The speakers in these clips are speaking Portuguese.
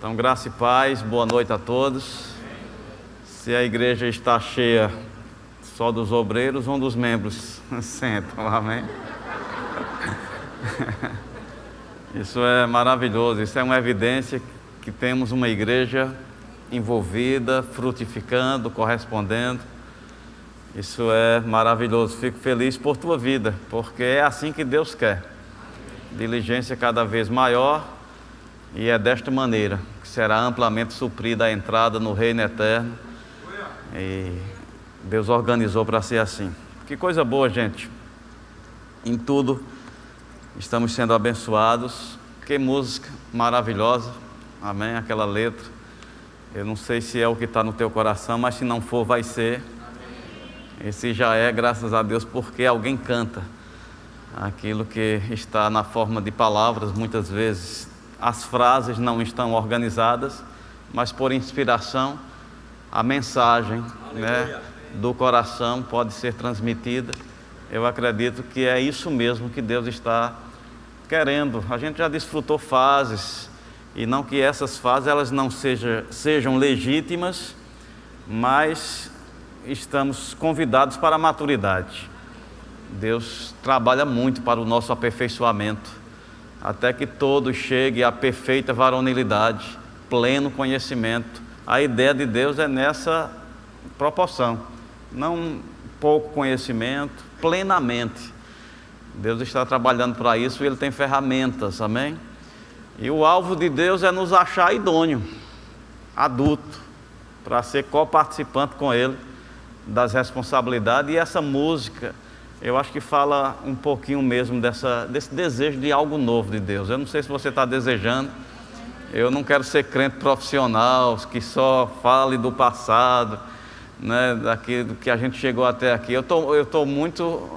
Então, graça e paz, boa noite a todos. Se a igreja está cheia só dos obreiros, um dos membros sentam, amém? Isso é maravilhoso, isso é uma evidência que temos uma igreja envolvida, frutificando, correspondendo. Isso é maravilhoso, fico feliz por tua vida, porque é assim que Deus quer. Diligência cada vez maior, e é desta maneira que será amplamente suprida a entrada no reino eterno. E Deus organizou para ser assim. Que coisa boa, gente. Em tudo estamos sendo abençoados. Que música maravilhosa, amém? Aquela letra, eu não sei se é o que está no teu coração, mas se não for, vai ser. Esse já é, graças a Deus, porque alguém canta aquilo que está na forma de palavras. Muitas vezes as frases não estão organizadas, mas por inspiração a mensagem, né, do coração pode ser transmitida. Eu acredito que é isso mesmo que Deus está querendo. A gente já desfrutou fases, e não que essas fases elas não sejam legítimas, mas estamos convidados para a maturidade. Deus trabalha muito para o nosso aperfeiçoamento, até que todos cheguem à perfeita varonilidade, pleno conhecimento. A ideia de Deus é nessa proporção, não pouco conhecimento, plenamente. Deus está trabalhando para isso e Ele tem ferramentas, amém? E o alvo de Deus é nos achar idôneo, adulto, para ser coparticipante com Ele das responsabilidades. E essa música, eu acho que fala um pouquinho mesmo desse desejo de algo novo de Deus. Eu não sei se você está desejando. Eu não quero ser crente profissional, que só fale do passado, né, daquilo que a gente chegou até aqui. Eu estou muito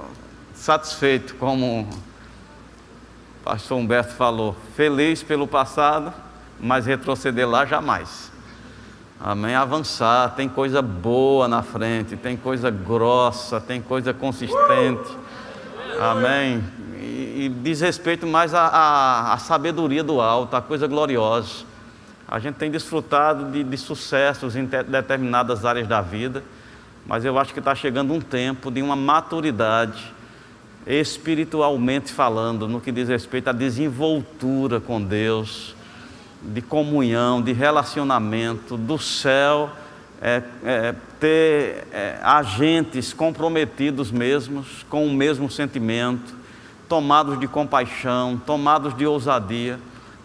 satisfeito, como o pastor Humberto falou, feliz pelo passado, mas retroceder lá jamais. Amém? Avançar, tem coisa boa na frente, tem coisa grossa, tem coisa consistente. Amém? E diz respeito mais à sabedoria do alto, a coisa gloriosa. A gente tem desfrutado de sucessos em determinadas áreas da vida, mas eu acho que está chegando um tempo de uma maturidade, espiritualmente falando, no que diz respeito à desenvoltura com Deus, de comunhão, de relacionamento, do céu, ter agentes comprometidos mesmos, com o mesmo sentimento, tomados de compaixão, tomados de ousadia,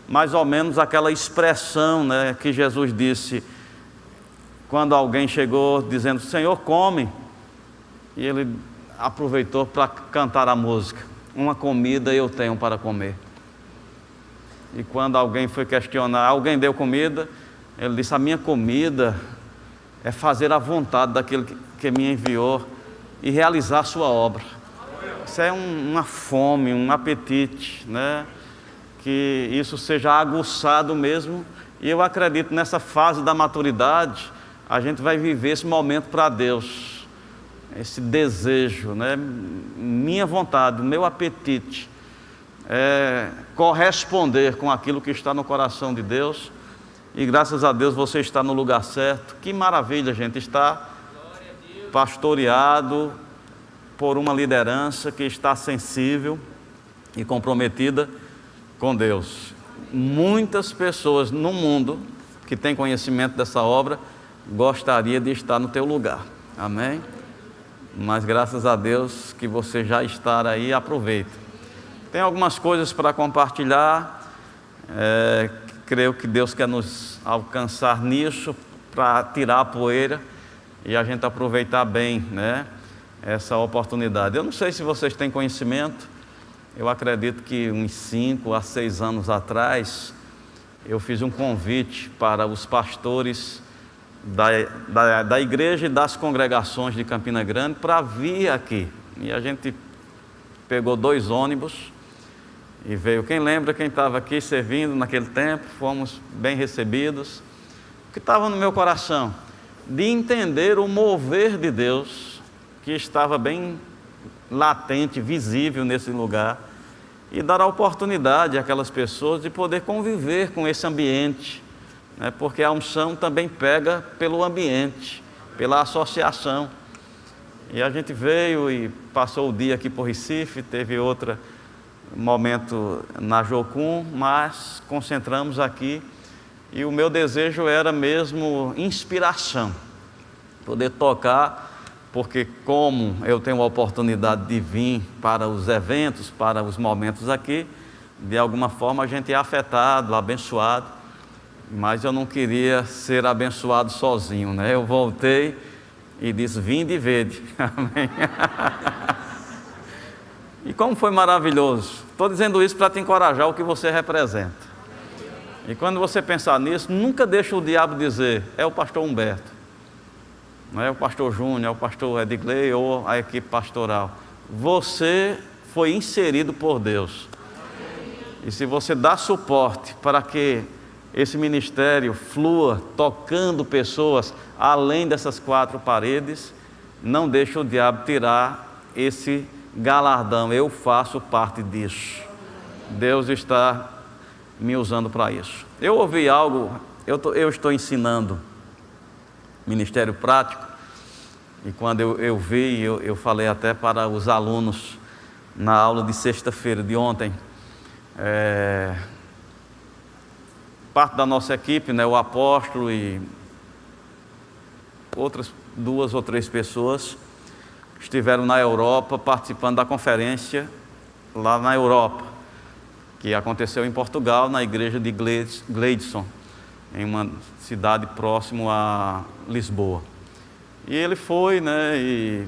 mais ou menos aquela expressão, né, que Jesus disse, quando alguém chegou dizendo, Senhor, come, e Ele aproveitou para cantar a música, uma comida eu tenho para comer. E quando alguém foi questionar, alguém deu comida, Ele disse, a minha comida é fazer a vontade daquele que me enviou e realizar a sua obra. Isso é uma fome, um apetite, né? Que isso seja aguçado mesmo. E eu acredito nessa fase da maturidade, a gente vai viver esse momento para Deus, esse desejo, né? Minha vontade, o meu apetite é corresponder com aquilo que está no coração de Deus. E graças a Deus você está no lugar certo. Que maravilha, gente, estar pastoreado por uma liderança que está sensível e comprometida com Deus. Muitas pessoas no mundo que têm conhecimento dessa obra gostaria de estar no teu lugar, amém? Mas graças a Deus que você já está aí, aproveita. Tem algumas coisas para compartilhar, creio que Deus quer nos alcançar nisso, para tirar a poeira e a gente aproveitar bem, né, essa oportunidade. Eu não sei se vocês têm conhecimento, eu acredito que uns 5 a 6 anos atrás, eu fiz um convite para os pastores da igreja e das congregações de Campina Grande para vir aqui. E a gente pegou 2 ônibus e veio. Quem lembra, quem estava aqui servindo naquele tempo, fomos bem recebidos. O que estava no meu coração? De entender o mover de Deus, que estava bem latente, visível nesse lugar, e dar a oportunidade àquelas pessoas de poder conviver com esse ambiente, né? Porque a unção também pega pelo ambiente, pela associação. E a gente veio e passou o dia aqui por Recife, teve outro momento na Jocum, mas concentramos aqui. E o meu desejo era mesmo inspiração, poder tocar, porque como eu tenho a oportunidade de vir para os eventos, para os momentos aqui, de alguma forma a gente é afetado, abençoado, mas eu não queria ser abençoado sozinho, né? Eu voltei e disse: vinde e vede. Amém. E como foi maravilhoso. Estou dizendo isso para te encorajar o que você representa. E quando você pensar nisso, nunca deixe o diabo dizer: é o pastor Humberto, não é o pastor Júnior, é o pastor Edgley ou a equipe pastoral. Você foi inserido por Deus. E se você dá suporte para que esse ministério flua tocando pessoas além dessas quatro paredes, não deixe o diabo tirar esse galardão. Eu faço parte disso. Deus está me usando para isso. Eu ouvi algo, eu estou ensinando ministério prático, e quando eu vi, eu falei até para os alunos na aula de sexta-feira de ontem, parte da nossa equipe, né, o apóstolo e outras 2 ou 3 pessoas estiveram na Europa participando da conferência lá na Europa, que aconteceu em Portugal, na igreja de Gladson, em uma cidade próximo a Lisboa. E ele foi, né, e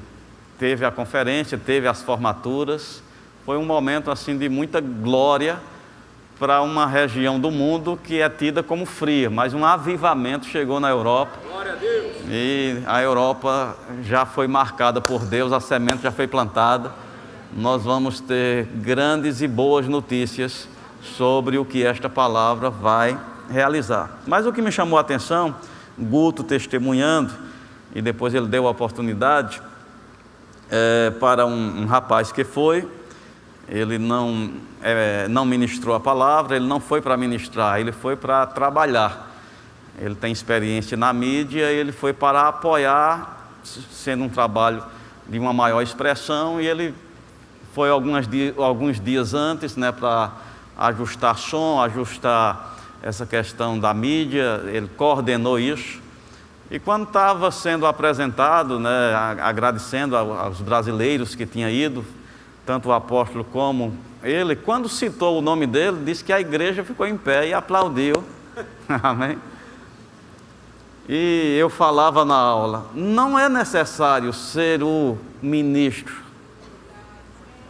teve a conferência, teve as formaturas. Foi um momento assim de muita glória para uma região do mundo que é tida como fria, mas um avivamento chegou na Europa. Glória a Deus. E a Europa já foi marcada por Deus, a semente já foi plantada. Nós vamos ter grandes e boas notícias sobre o que esta palavra vai realizar. Mas o que me chamou a atenção, Guto testemunhando, e depois ele deu a oportunidade para um rapaz que foi. Ele não ministrou a palavra, ele não foi para ministrar, ele foi para trabalhar. Ele tem experiência na mídia, ele foi para apoiar, sendo um trabalho de uma maior expressão, e ele foi alguns dias antes, né, para ajustar som, ajustar essa questão da mídia. Ele coordenou isso. E quando estava sendo apresentado, né, agradecendo aos brasileiros que tinham ido, tanto o apóstolo como ele, quando citou o nome dele, disse que a igreja ficou em pé e aplaudiu. Amém? E eu falava na aula, não é necessário ser o ministro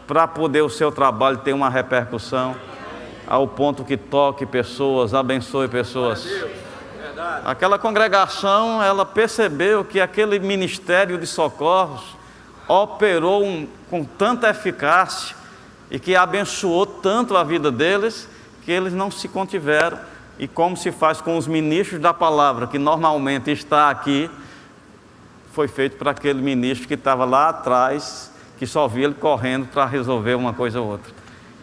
para poder o seu trabalho ter uma repercussão ao ponto que toque pessoas, abençoe pessoas. Aquela congregação, ela percebeu que aquele ministério de socorros operou com tanta eficácia e que abençoou tanto a vida deles, que eles não se contiveram. E como se faz com os ministros da palavra, que normalmente está aqui, foi feito para aquele ministro que estava lá atrás, que só via ele correndo para resolver uma coisa ou outra.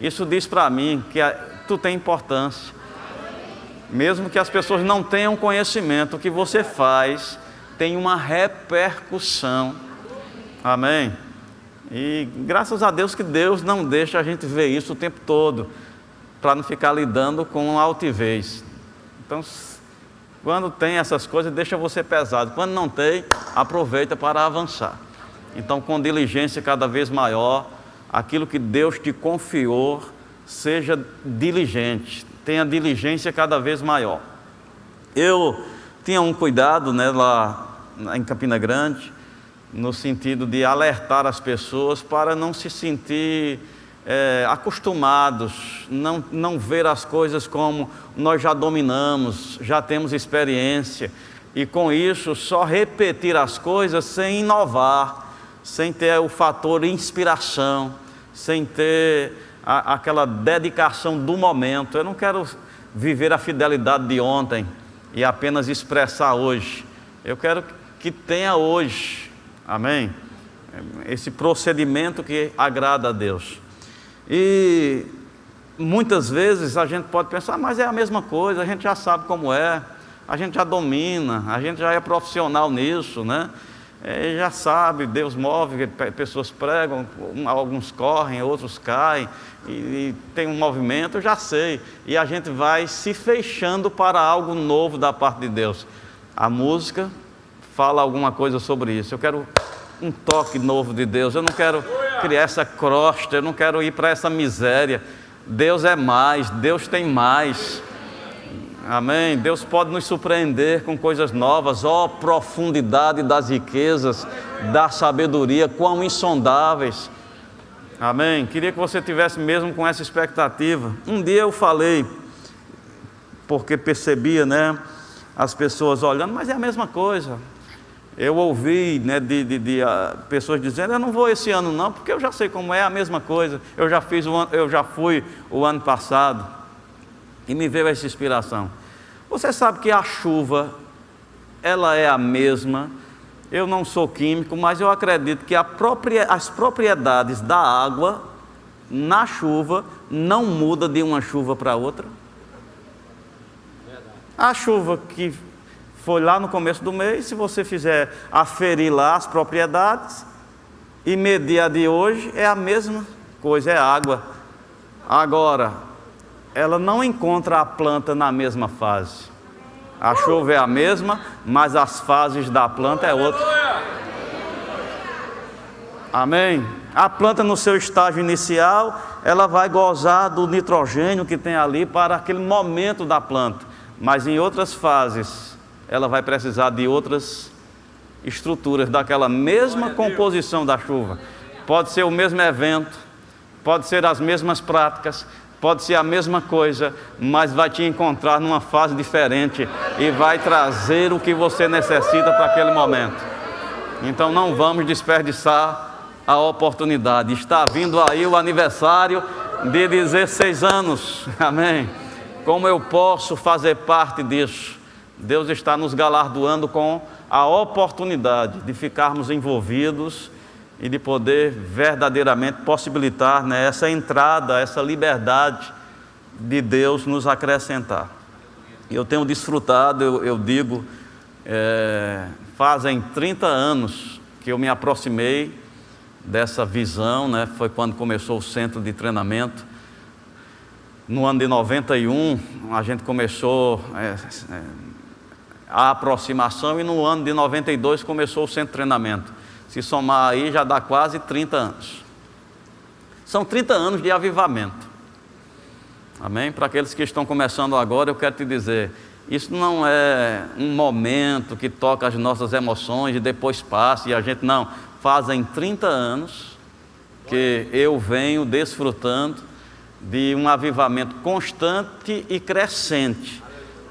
Isso diz para mim que tu tem importância. Mesmo que as pessoas não tenham conhecimento, o que você faz tem uma repercussão. Amém? E graças a Deus que Deus não deixa a gente ver isso o tempo todo, para não ficar lidando com altivez. Então, quando tem essas coisas, deixa você pesado. Quando não tem, aproveita para avançar. Então, com diligência cada vez maior, aquilo que Deus te confiou, seja diligente, tenha diligência cada vez maior. Eu tinha um cuidado, né, lá em Campina Grande, no sentido de alertar as pessoas para não se sentir acostumados, não ver as coisas como nós já dominamos, já temos experiência, e com isso só repetir as coisas sem inovar, sem ter o fator inspiração, sem ter aquela dedicação do momento. Eu não quero viver a fidelidade de ontem e apenas expressar hoje. Eu quero que tenha hoje, amém? Esse procedimento que agrada a Deus. E muitas vezes a gente pode pensar, mas é a mesma coisa, a gente já sabe como é. A gente já domina, a gente já é profissional nisso, né? Já sabe, Deus move, pessoas pregam, alguns correm, outros caem, e tem um movimento, eu já sei. E a gente vai se fechando para algo novo da parte de Deus. A música fala alguma coisa sobre isso. Eu quero um toque novo de Deus, eu não quero criar essa crosta, eu não quero ir para essa miséria. Deus é mais, Deus tem mais. Amém? Deus pode nos surpreender com coisas novas. Ó, profundidade das riquezas, da sabedoria, quão insondáveis. Amém? Queria que você tivesse mesmo com essa expectativa. Um dia eu falei, porque percebia, né, as pessoas olhando, mas é a mesma coisa. Eu ouvi, né, de pessoas dizendo, eu não vou esse ano não, porque eu já sei como é a mesma coisa. Eu já fui o ano passado. E me veio essa inspiração. Você sabe que a chuva, ela é a mesma. Eu não sou químico, mas eu acredito que as propriedades da água na chuva não muda de uma chuva para outra. A chuva que foi lá no começo do mês, se você fizer aferir lá as propriedades e medir a de hoje, é a mesma coisa, é água. Agora, ela não encontra a planta na mesma fase. A chuva é a mesma, mas as fases da planta é outra. Amém? A planta no seu estágio inicial, ela vai gozar do nitrogênio que tem ali para aquele momento da planta. Mas em outras fases, ela vai precisar de outras estruturas, daquela mesma composição da chuva. Pode ser o mesmo evento, pode ser as mesmas práticas, pode ser a mesma coisa, mas vai te encontrar numa fase diferente e vai trazer o que você necessita para aquele momento. Então não vamos desperdiçar a oportunidade. Está vindo aí o aniversário de 16 anos, amém? Como eu posso fazer parte disso? Deus está nos galardoando com a oportunidade de ficarmos envolvidos e de poder verdadeiramente possibilitar, né, essa entrada, essa liberdade de Deus nos acrescentar. E eu tenho desfrutado, eu digo, fazem 30 anos que eu me aproximei dessa visão, né? Foi quando começou o centro de treinamento. No ano de 91, a gente começou a aproximação, e no ano de 92 começou o centro de treinamento. Se somar aí, já dá quase 30 anos. São 30 anos de avivamento. Amém? Para aqueles que estão começando agora, eu quero te dizer, isso não é um momento que toca as nossas emoções e depois passa e a gente não. Fazem 30 anos que eu venho desfrutando de um avivamento constante e crescente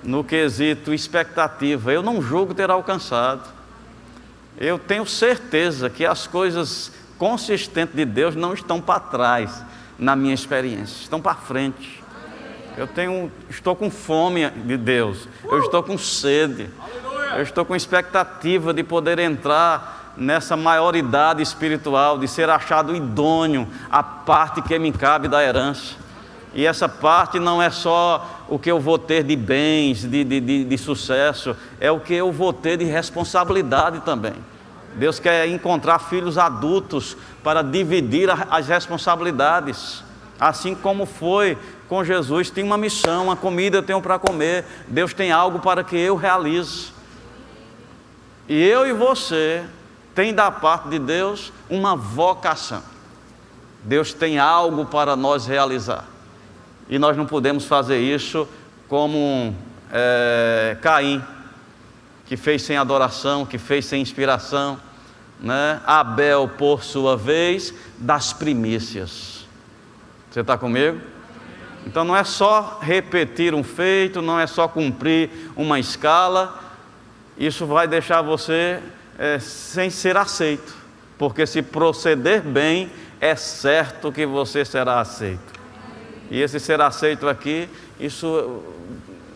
no quesito expectativa. Eu não julgo ter alcançado. Eu tenho certeza que as coisas consistentes de Deus não estão para trás na minha experiência, estão para frente. Estou com fome de Deus, eu estou com sede, eu estou com expectativa de poder entrar nessa maioridade espiritual, de ser achado idôneo a parte que me cabe da herança. E essa parte não é só o que eu vou ter de bens, de sucesso, é o que eu vou ter de responsabilidade também. Deus quer encontrar filhos adultos para dividir as responsabilidades, assim como foi com Jesus. Tem uma missão, uma comida eu tenho para comer, Deus tem algo para que eu realize. E eu e você tem da parte de Deus uma vocação. Deus tem algo para nós realizar. E nós não podemos fazer isso como Caim, que fez sem adoração, que fez sem inspiração, né? Abel, por sua vez, das primícias. Você está comigo? Então não é só repetir um feito, não é só cumprir uma escala. Isso vai deixar você sem ser aceito, porque se proceder bem, é certo que você será aceito. E esse ser aceito aqui, isso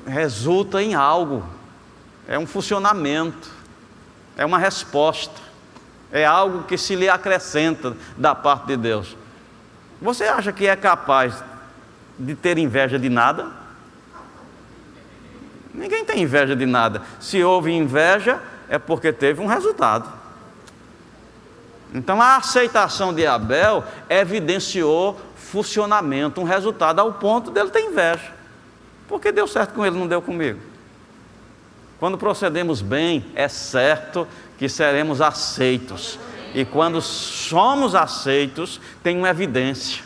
resulta em algo, é um funcionamento, é uma resposta, é algo que se lhe acrescenta da parte de Deus. Você acha que é capaz de ter inveja de nada? Ninguém tem inveja de nada. Se houve inveja, é porque teve um resultado. Então a aceitação de Abel evidenciou funcionamento, um resultado, ao ponto dele ter inveja. Porque deu certo com ele, não deu comigo. Quando procedemos bem, é certo que seremos aceitos. E quando somos aceitos, tem uma evidência,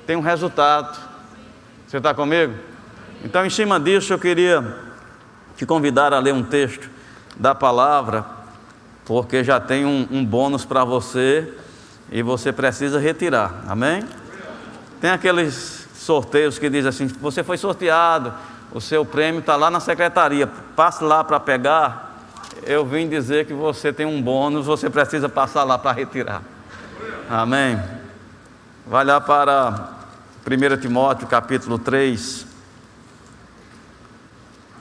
tem um resultado. Você está comigo? Então, em cima disso, eu queria te convidar a ler um texto da palavra, porque já tem um bônus para você e você precisa retirar. Amém? Tem aqueles sorteios que dizem assim: você foi sorteado, o seu prêmio está lá na secretaria, passe lá para pegar. Eu vim dizer que você tem um bônus, você precisa passar lá para retirar. Amém? Vai lá para 1 Timóteo capítulo 3.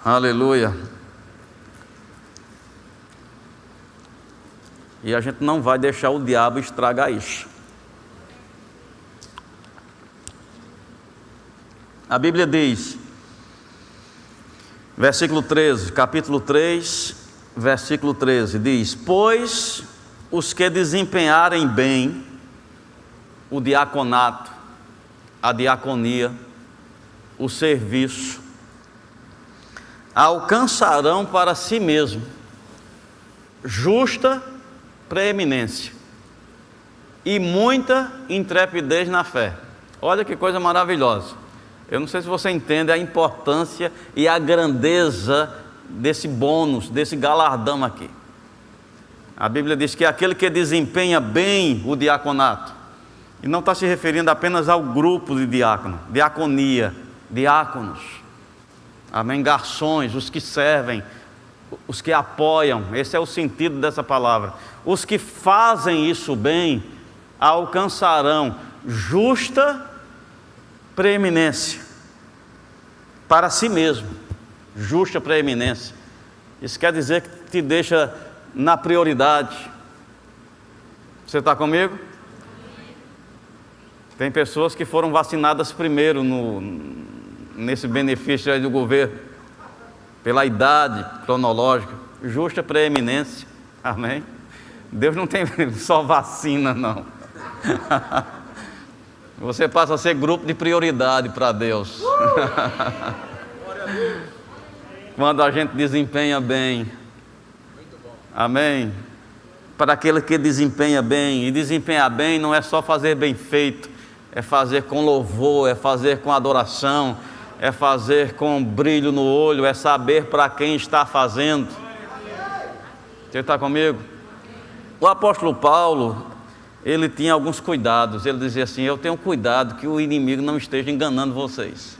Aleluia. E a gente não vai deixar o diabo estragar isso. A Bíblia diz, versículo 13, capítulo 3, versículo 13, diz: pois os que desempenharem bem o diaconato, a diaconia, o serviço, alcançarão para si mesmo justa preeminência e muita intrepidez na fé. Olha que coisa maravilhosa. Eu não sei se você entende a importância e a grandeza desse bônus, desse galardão aqui. A Bíblia diz que aquele que desempenha bem o diaconato, e não está se referindo apenas ao grupo de diácono, diaconia, diáconos, amém, garçons, os que servem, os que apoiam, esse é o sentido dessa palavra. Os que fazem isso bem, alcançarão justa preeminência para si mesmo. Justa preeminência, isso quer dizer que te deixa na prioridade. Você está comigo? Tem pessoas que foram vacinadas primeiro nesse benefício aí do governo, pela idade cronológica. Justa preeminência, amém? Deus não tem só vacina, não. Você passa a ser grupo de prioridade para Deus. Quando a gente desempenha bem, amém? Para aquele que desempenha bem, e desempenhar bem não é só fazer bem feito, é fazer com louvor, é fazer com adoração, é fazer com brilho no olho, é saber para quem está fazendo. Você está comigo? O apóstolo Paulo, ele tinha alguns cuidados. Ele dizia assim: eu tenho cuidado que o inimigo não esteja enganando vocês.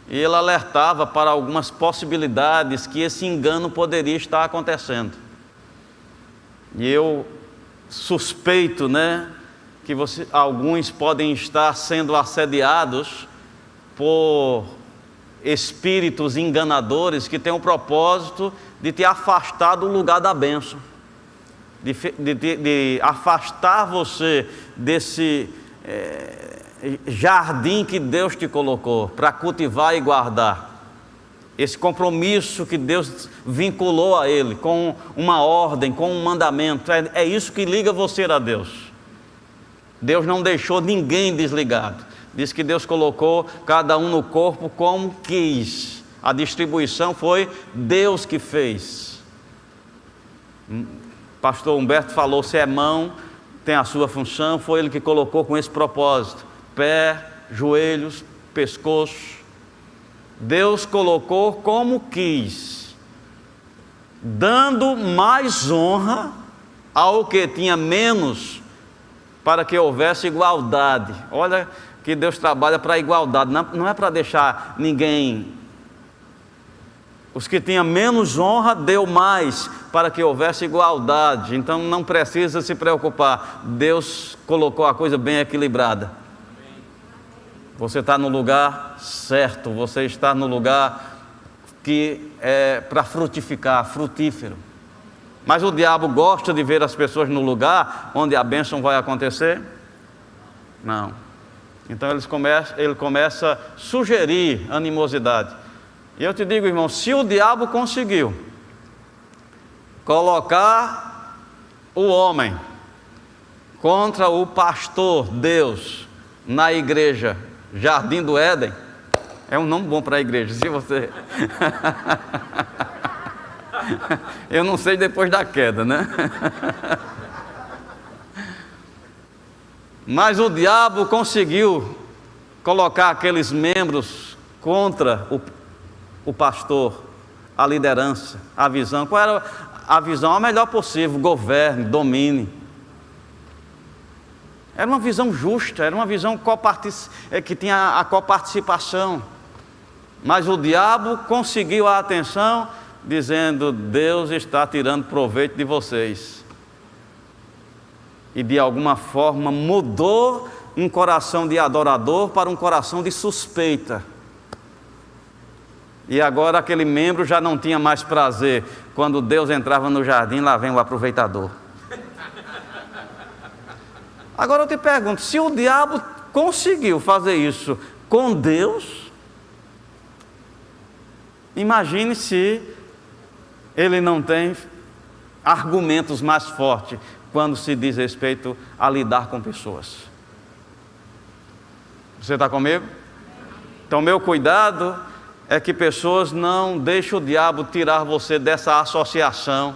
E ele alertava para algumas possibilidades que esse engano poderia estar acontecendo. E eu suspeito, que alguns podem estar sendo assediados por espíritos enganadores que têm o propósito de te afastar do lugar da bênção, de afastar você desse jardim que Deus te colocou para cultivar e guardar. Esse compromisso que Deus vinculou a ele com uma ordem, com um mandamento, é isso que liga você a Deus. Deus não deixou ninguém desligado. Diz que Deus colocou cada um no corpo como quis. A distribuição foi Deus que fez. Pastor Humberto falou: se é mão, tem a sua função, foi ele que colocou com esse propósito. Pé, joelhos, pescoço. Deus colocou como quis, dando mais honra ao que tinha menos, para que houvesse igualdade. Olha que Deus trabalha para a igualdade, não é para deixar ninguém. Os que tinham menos honra, deu mais, para que houvesse igualdade. Então não precisa se preocupar, Deus colocou a coisa bem equilibrada. Você está no lugar certo, você está no lugar que é para frutificar, frutífero. Mas o diabo gosta de ver as pessoas no lugar onde a bênção vai acontecer? Não. Então ele começa a sugerir animosidade. E eu te digo, irmão, se o diabo conseguiu colocar o homem contra o pastor Deus na igreja Jardim do Éden, é um nome bom para a igreja, se você... Eu não sei depois da queda, né? Mas o diabo conseguiu colocar aqueles membros contra o pastor, a liderança, a visão. Qual era a visão? A melhor possível: governe, domine. Era uma visão justa, era uma visão que tinha a coparticipação. Mas o diabo conseguiu a atenção, dizendo: Deus está tirando proveito de vocês. E de alguma forma mudou um coração de adorador para um coração de suspeita. E agora aquele membro já não tinha mais prazer. Quando Deus entrava no jardim, lá vem o aproveitador. Agora eu te pergunto, se o diabo conseguiu fazer isso com Deus, imagine se ele não tem argumentos mais fortes quando se diz respeito a lidar com pessoas. Você está comigo? Então, meu cuidado é que pessoas não deixem o diabo tirar você dessa associação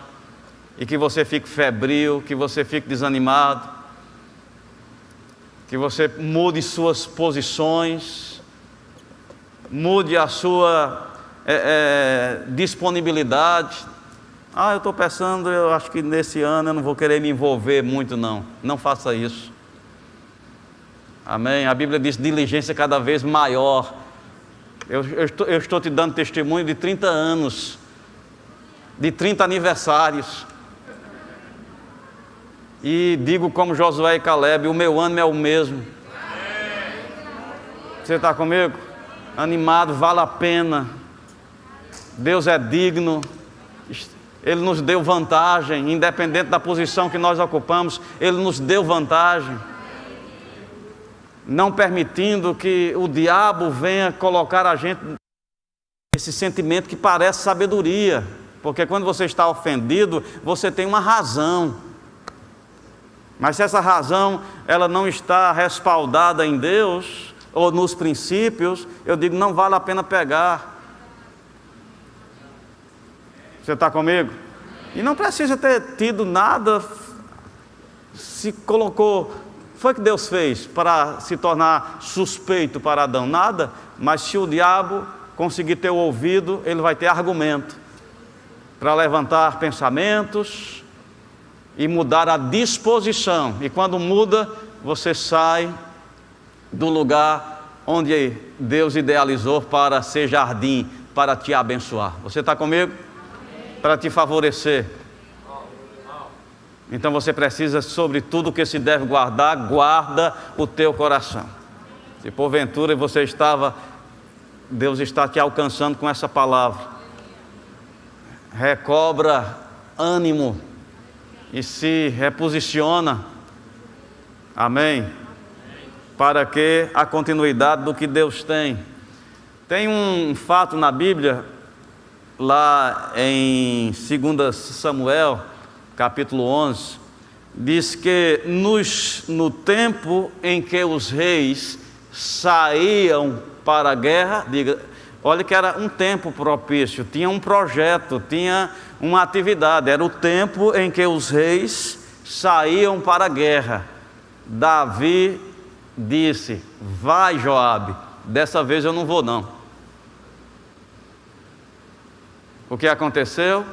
e que você fique febril, que você fique desanimado, que você mude suas posições, mude a sua disponibilidade. Eu estou pensando, eu acho que nesse ano eu não vou querer me envolver muito, não. Não faça isso. Amém? A Bíblia diz diligência cada vez maior. Eu estou te dando testemunho de 30 anos, de 30 aniversários. E digo como Josué e Caleb: o meu ano é o mesmo. Você está comigo? Animado, vale a pena. Deus é digno. Ele nos deu vantagem, independente da posição que nós ocupamos, Ele nos deu vantagem, não permitindo que o diabo venha colocar a gente esse sentimento que parece sabedoria, porque quando você está ofendido, você tem uma razão, mas se essa razão ela não está respaldada em Deus ou nos princípios, eu digo, não vale a pena pegar. Você está comigo? E não precisa ter tido nada, se colocou, foi que Deus fez para se tornar suspeito para Adão? Nada, mas se o diabo conseguir ter o ouvido, ele vai ter argumento para levantar pensamentos e mudar a disposição. E quando muda, você sai do lugar onde Deus idealizou para ser jardim, para te abençoar. Você está comigo? Para te favorecer. Então você precisa, sobre tudo que se deve guardar, guarda o teu coração. Se porventura Deus está te alcançando com essa palavra, recobra ânimo e se reposiciona, amém? Para que a continuidade do que Deus tem. Tem um fato na Bíblia, lá em 2 Samuel, capítulo 11, diz que no tempo em que os reis saíam para a guerra, olha que era um tempo propício, tinha um projeto, tinha uma atividade, era o tempo em que os reis saíam para a guerra. Davi disse: vai, Joabe, dessa vez eu não vou não. O que aconteceu?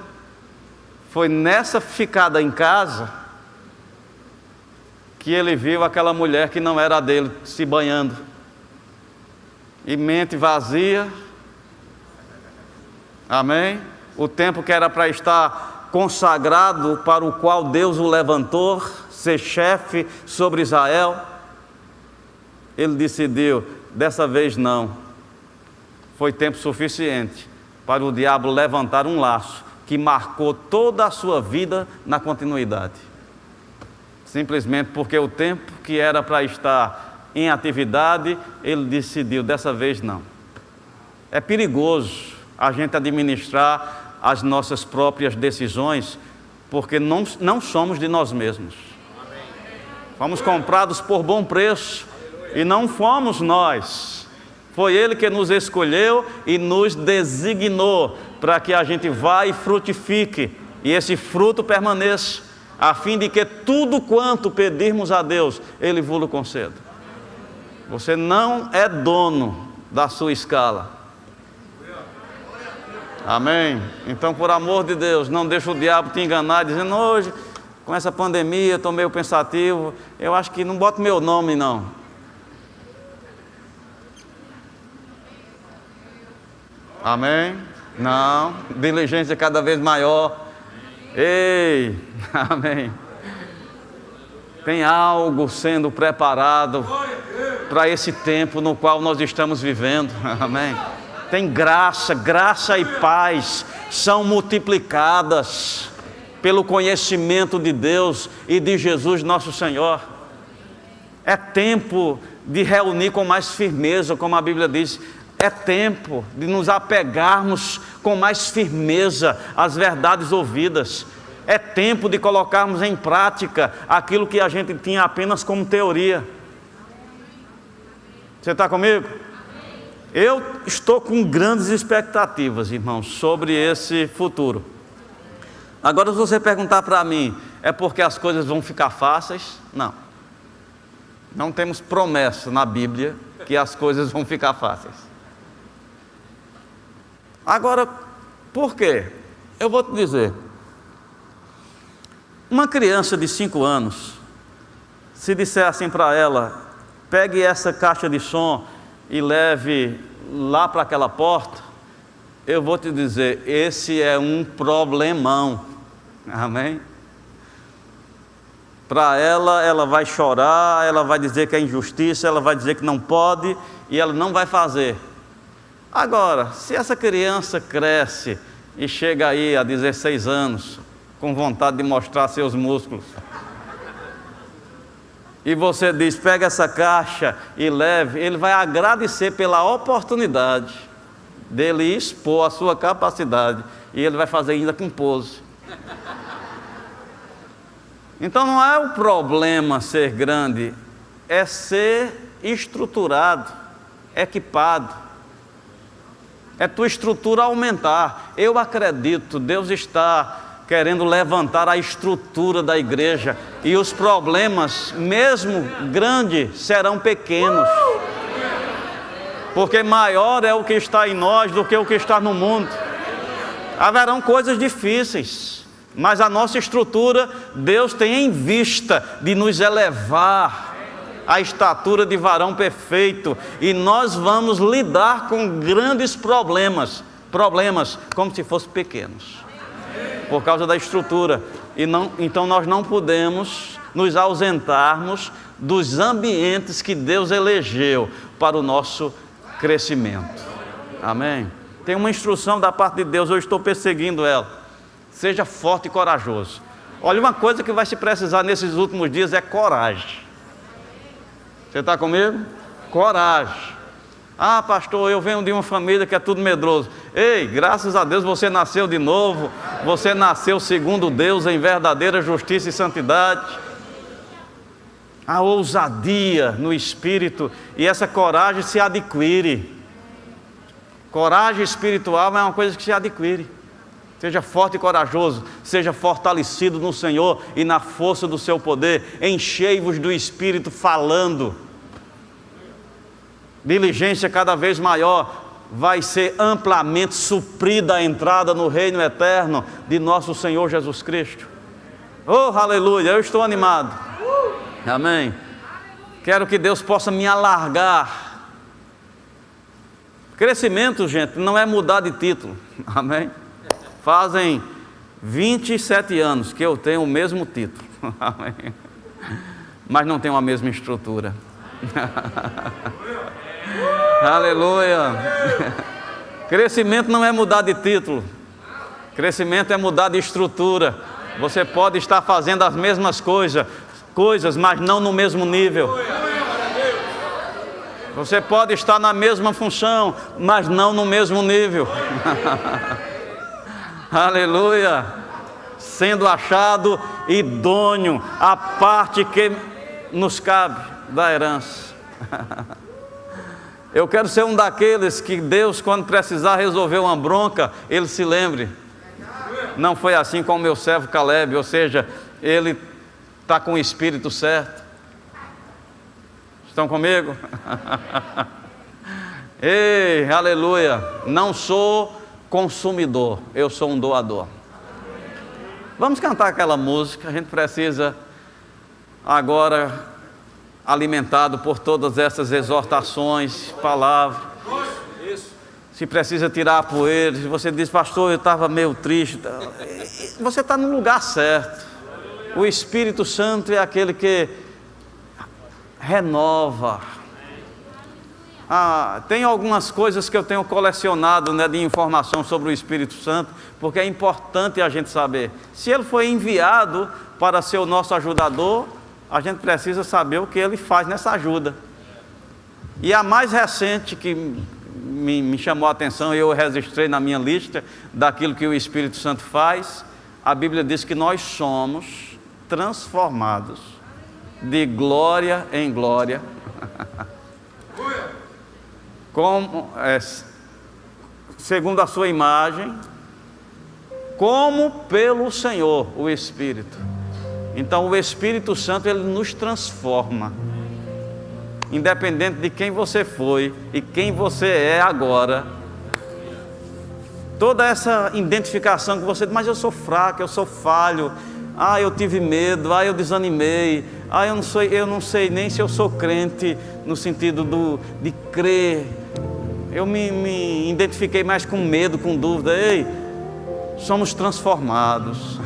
Foi nessa ficada em casa que ele viu aquela mulher que não era a dele se banhando, e mente vazia, amém? O tempo que era para estar consagrado, para o qual Deus o levantou, ser chefe sobre Israel, ele decidiu, dessa vez não. Foi tempo suficiente para o diabo levantar um laço que marcou toda a sua vida na continuidade. Simplesmente porque o tempo que era para estar em atividade, ele decidiu, dessa vez não. É perigoso a gente administrar as nossas próprias decisões, porque não somos de nós mesmos. Fomos comprados por bom preço e não fomos nós. Foi Ele que nos escolheu e nos designou para que a gente vá e frutifique e esse fruto permaneça, a fim de que tudo quanto pedirmos a Deus, Ele vos conceda. Você não é dono da sua escala. Amém? Então, por amor de Deus, não deixa o diabo te enganar, dizendo: hoje, com essa pandemia, estou meio pensativo, eu acho que não boto meu nome, não. Amém? Não. Diligência cada vez maior. Ei, amém. Tem algo sendo preparado para esse tempo no qual nós estamos vivendo. Amém. Tem graça e paz são multiplicadas pelo conhecimento de Deus e de Jesus nosso Senhor. É tempo de reunir com mais firmeza, como a Bíblia diz. É tempo de nos apegarmos com mais firmeza às verdades ouvidas. É tempo de colocarmos em prática aquilo que a gente tinha apenas como teoria. Você está comigo? Eu estou com grandes expectativas, irmãos, sobre esse futuro. Agora, se você perguntar para mim, é porque as coisas vão ficar fáceis? Não. Não temos promessa na Bíblia que as coisas vão ficar fáceis. Agora, por quê? Eu vou te dizer. Uma criança de 5 anos, se disser assim para ela: pegue essa caixa de som e leve lá para aquela porta, eu vou te dizer, esse é um problemão. Amém? Para ela vai chorar, ela vai dizer que é injustiça, ela vai dizer que não pode e ela não vai fazer. Agora, se essa criança cresce e chega aí a 16 anos, com vontade de mostrar seus músculos, e você diz: pega essa caixa e leve, ele vai agradecer pela oportunidade dele expor a sua capacidade, e ele vai fazer ainda com pose. Então não é o problema ser grande, é ser estruturado, equipado. É tua estrutura aumentar. Eu acredito, Deus está querendo levantar a estrutura da igreja, e os problemas, mesmo grandes, serão pequenos, porque maior é o que está em nós do que o que está no mundo. Haverão coisas difíceis, mas a nossa estrutura, Deus tem em vista de nos elevar a estatura de varão perfeito, e nós vamos lidar com grandes problemas como se fossem pequenos, por causa da estrutura. Então nós não podemos nos ausentarmos dos ambientes que Deus elegeu para o nosso crescimento. Amém? Tem uma instrução da parte de Deus, eu estou perseguindo ela: seja forte e corajoso. Olha, uma coisa que vai se precisar nesses últimos dias é coragem. Você está comigo? Coragem. Ah, pastor, eu venho de uma família que é tudo medroso. Ei, graças a Deus você nasceu de novo. Você nasceu segundo Deus, em verdadeira justiça e santidade. A ousadia no espírito, e essa coragem se adquire. Coragem espiritual é uma coisa que se adquire. Seja forte e corajoso, seja fortalecido no Senhor e na força do seu poder. Enchei-vos do Espírito falando. Diligência cada vez maior, vai ser amplamente suprida a entrada no reino eterno de nosso Senhor Jesus Cristo. Oh, aleluia, eu estou animado. Amém. Quero que Deus possa me alargar. Crescimento, gente, não é mudar de título. Amém. Fazem 27 anos que eu tenho o mesmo título. Amém. Mas não tenho a mesma estrutura. Aleluia. Crescimento não é mudar de título. Crescimento é mudar de estrutura. Você pode estar fazendo as mesmas coisas, mas não no mesmo nível. Você pode estar na mesma função, mas não no mesmo nível. Aleluia. Sendo achado idôneo a parte que nos cabe da herança. Eu quero ser um daqueles que Deus, quando precisar resolver uma bronca, Ele se lembre. Não foi assim com o meu servo Caleb, ou seja, ele está com o espírito certo. Estão comigo? Ei, aleluia. Não sou consumidor, eu sou um doador. Vamos cantar aquela música. A gente precisa agora, alimentado por todas essas exortações, palavras. Se precisa tirar a poeira, se você diz, pastor, eu estava meio triste, você está no lugar certo. O Espírito Santo é aquele que renova. Tem algumas coisas que eu tenho colecionado, né, de informação sobre o Espírito Santo, porque é importante a gente saber. Se ele foi enviado para ser o nosso ajudador, a gente precisa saber o que ele faz nessa ajuda. E a mais recente que me chamou a atenção, e eu registrei na minha lista daquilo que o Espírito Santo faz, a Bíblia diz que nós somos transformados de glória em glória, segundo a sua imagem, como pelo Senhor, o Espírito. Então o Espírito Santo, ele nos transforma, independente de quem você foi e quem você é agora. Toda essa identificação que você diz, mas eu sou fraco, eu sou falho, eu tive medo, eu desanimei, eu não sei nem se eu sou crente no sentido de crer, eu me identifiquei mais com medo, com dúvida. Ei, somos transformados.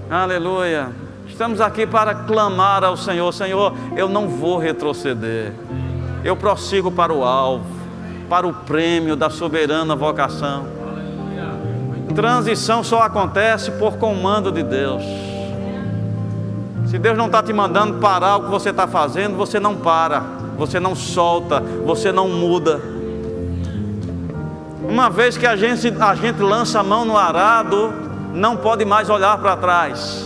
Aleluia. Estamos aqui para clamar ao Senhor. Senhor, eu não vou retroceder, eu prossigo para o alvo, para o prêmio da soberana vocação. Transição só acontece por comando de Deus. Se Deus não está te mandando parar o que você está fazendo, você não para, você não solta, você não muda. Uma vez que a gente lança a mão no arado, não pode mais olhar para trás.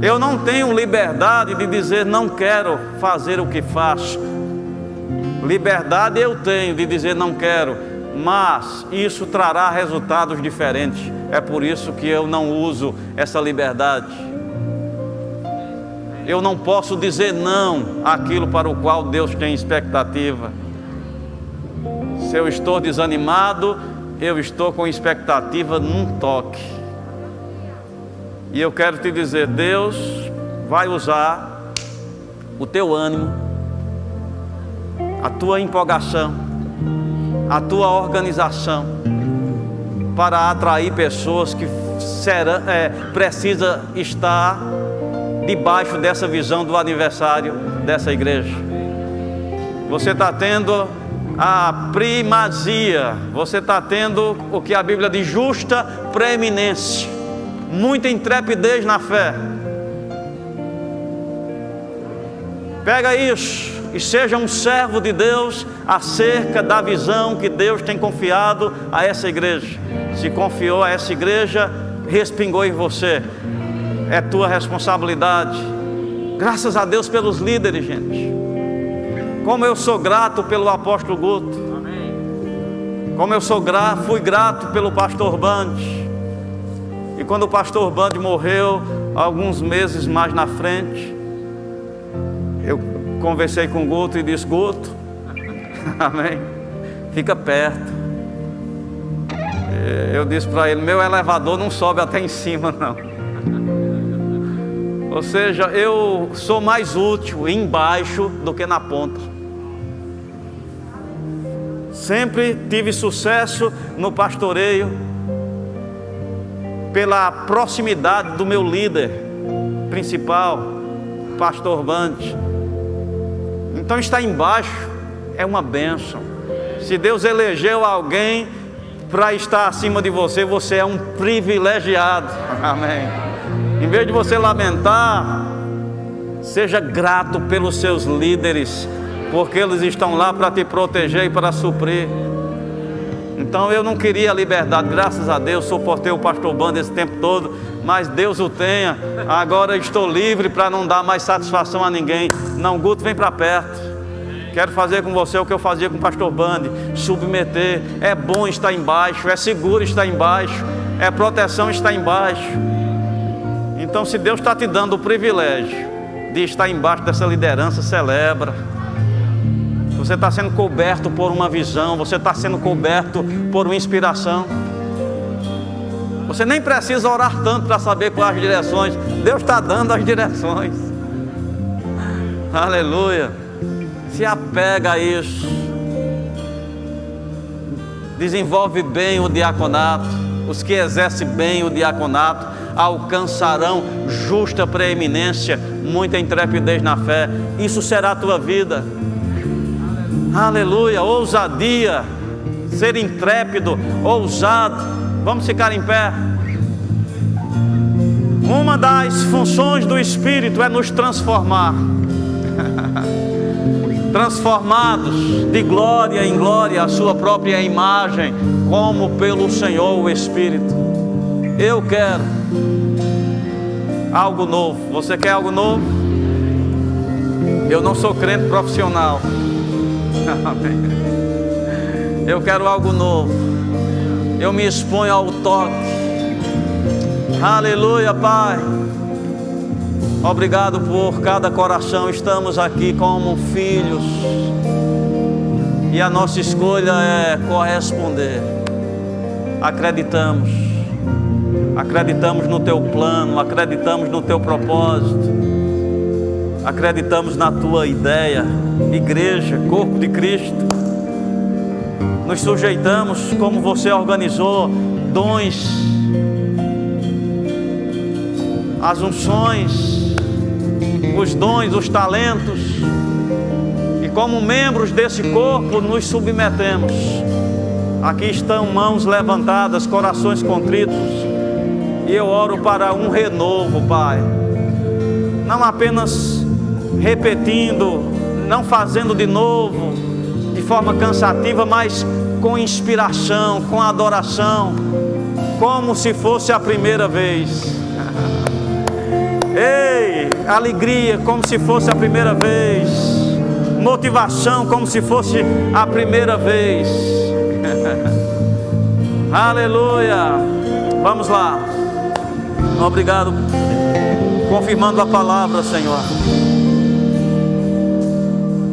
Eu não tenho liberdade de dizer não quero fazer o que faço. Liberdade eu tenho de dizer não quero, mas isso trará resultados diferentes. É por isso que eu não uso essa liberdade. Eu não posso dizer não àquilo para o qual Deus tem expectativa. Se eu estou desanimado, eu estou com expectativa num toque. E eu quero te dizer, Deus vai usar o teu ânimo, a tua empolgação, a tua organização, para atrair pessoas que precisa estar debaixo dessa visão do aniversário dessa igreja. Você está tendo a primazia, você está tendo o que a Bíblia diz, justa preeminência, muita intrepidez na fé. Pega isso e seja um servo de Deus acerca da visão que Deus tem confiado a essa igreja. Se confiou a essa igreja, respingou em você, é tua responsabilidade. Graças a Deus pelos líderes, gente. Como eu sou grato pelo apóstolo Guto. Como eu fui grato pelo pastor Band. E quando o pastor Band morreu, alguns meses mais na frente, eu conversei com o Guto e disse, Guto, amém, fica perto. Eu disse para ele, meu elevador não sobe até em cima não. Ou seja, eu sou mais útil embaixo do que na ponta. Sempre tive sucesso no pastoreio pela proximidade do meu líder principal, pastor Band. Então estar embaixo é uma bênção. Se Deus elegeu alguém para estar acima de você, você é um privilegiado. Amém. Em vez de você lamentar, Seja grato pelos seus líderes, porque eles estão lá para te proteger e para suprir. Então eu não queria liberdade, graças a Deus suportei o pastor Bando esse tempo todo, mas Deus o tenha. Agora eu estou livre para não dar mais satisfação a ninguém. Não, Guto, vem para perto. Quero fazer com você o que eu fazia com o pastor Bando, submeter. É bom estar embaixo, é seguro estar embaixo, é proteção estar embaixo. Então, se Deus está te dando o privilégio de estar embaixo dessa liderança, celebra. Você está sendo coberto por uma visão, você está sendo coberto por uma inspiração. Você nem precisa orar tanto para saber quais as direções. Deus está dando as direções. Aleluia. Se apega a isso. Desenvolve bem o diaconato. Os que exercem bem o diaconato alcançarão justa preeminência, muita intrepidez na fé. Isso será a tua vida. Aleluia, ousadia, ser intrépido, ousado. Vamos ficar em pé. Uma das funções do Espírito é nos transformar. Transformados de glória em glória a sua própria imagem, como pelo Senhor o Espírito. Eu quero algo novo. Você quer algo novo? Eu não sou crente profissional. Eu quero algo novo. Eu me exponho ao toque. Aleluia, Pai. Obrigado por cada coração. Estamos aqui como filhos e a nossa escolha é corresponder. Acreditamos no Teu plano, acreditamos no Teu propósito, acreditamos na Tua ideia. Igreja, corpo de Cristo, nos sujeitamos como Você organizou, dons, as unções, os dons, os talentos, e como membros desse corpo nos submetemos. Aqui estão mãos levantadas, corações contritos, e eu oro para um renovo, Pai, não apenas repetindo, não fazendo de novo, de forma cansativa, mas com inspiração, com adoração, como se fosse a primeira vez. Ei, alegria, como se fosse a primeira vez. Motivação, como se fosse a primeira vez. Aleluia. Vamos lá. Obrigado. Confirmando a palavra, Senhor.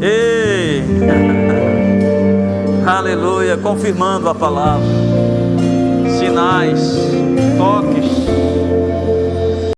Ei. Aleluia. Confirmando a palavra. Sinais.